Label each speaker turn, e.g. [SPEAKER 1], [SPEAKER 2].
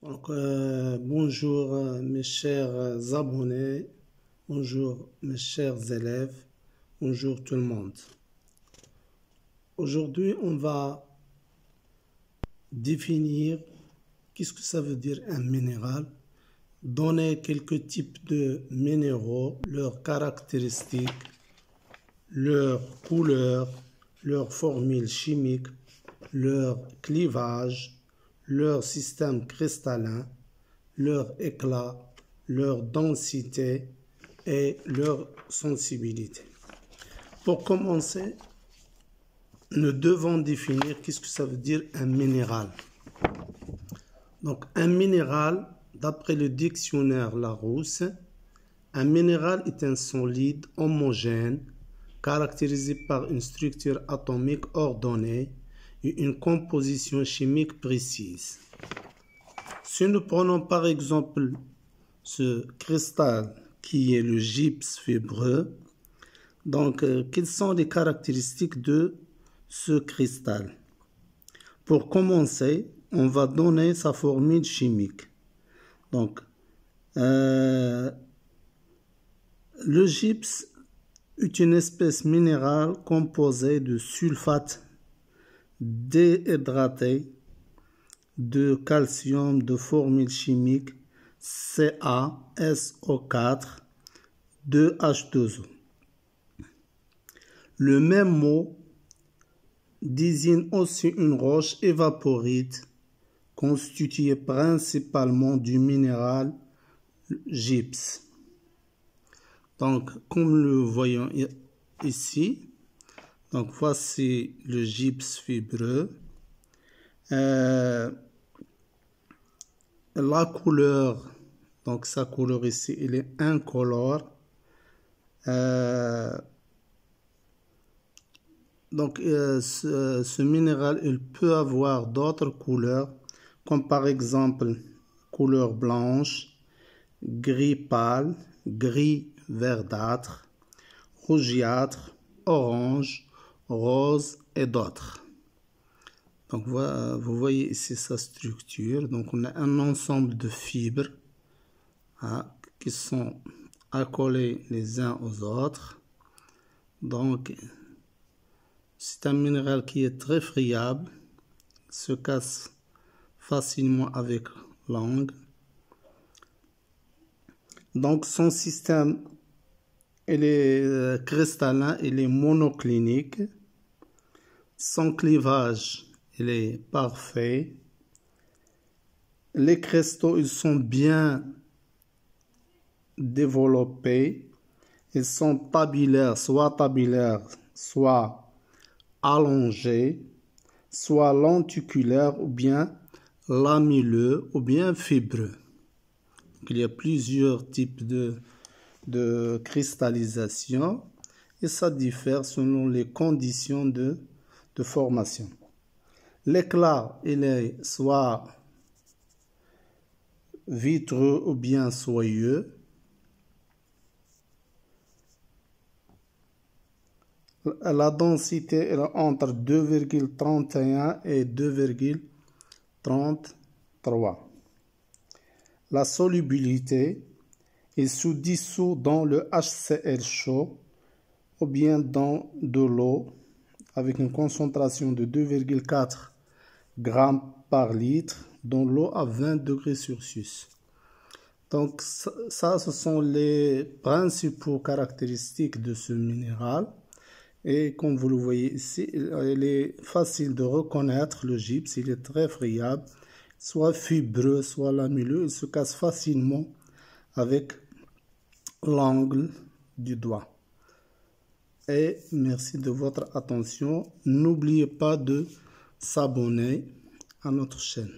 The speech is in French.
[SPEAKER 1] Bonjour mes chers abonnés, bonjour mes chers élèves, bonjour tout le monde. Aujourd'hui, on va définir qu'est-ce que ça veut dire un minéral, donner quelques types de minéraux, leurs caractéristiques, leurs couleurs, leurs formules chimiques, leur clivage, leur système cristallin, leur éclat, leur densité et leur sensibilité. Pour commencer, nous devons définir qu'est-ce que ça veut dire un minéral. Donc, un minéral, d'après le dictionnaire Larousse, un minéral est un solide homogène caractérisé par une structure atomique ordonnée et une composition chimique précise. Si nous prenons par exemple ce cristal qui est le gypse fibreux, donc quelles sont les caractéristiques de ce cristal? Pour commencer, on va donner sa formule chimique. Donc, le gypse est une espèce minérale composée de sulfate déhydraté de calcium de formule chimique CaSO4 2H2O. Le même mot désigne aussi une roche évaporite constituée principalement du minéral gypse. Donc, comme le voyons ici, donc voici le gypse fibreux. La couleur, donc sa couleur ici, elle est incolore. Ce minéral, il peut avoir d'autres couleurs, comme par exemple couleur blanche, gris pâle, gris verdâtre, rougeâtre, orange, rose et d'autres. Donc vous voyez ici sa structure. Donc on a un ensemble de fibres qui sont accolées les uns aux autres. Donc c'est un minéral qui est très friable, se casse facilement avec l'angle. Donc son système il est cristallin, il est monoclinique. Son clivage il est parfait. Les cristaux ils sont bien développés. Ils sont tabulaires, soit allongés, soit lenticulaires ou bien lamelleux ou bien fibreux. Il y a plusieurs types de cristallisation et ça diffère selon les conditions de formation. L'éclat, il est soit vitreux ou bien soyeux. La densité est entre 2,31 et 2,33. La solubilité est sous-dissout dans le HCl chaud ou bien dans de l'eau avec une concentration de 2,4 grammes par litre dans l'eau à 20 degrés Celsius. Donc ça, ce sont les principaux caractéristiques de ce minéral. Et comme vous le voyez ici, il est facile de reconnaître le gypse, il est très friable, soit fibreux, soit lamelleux, il se casse facilement avec l'angle du doigt. Et merci de votre attention. N'oubliez pas de s'abonner à notre chaîne.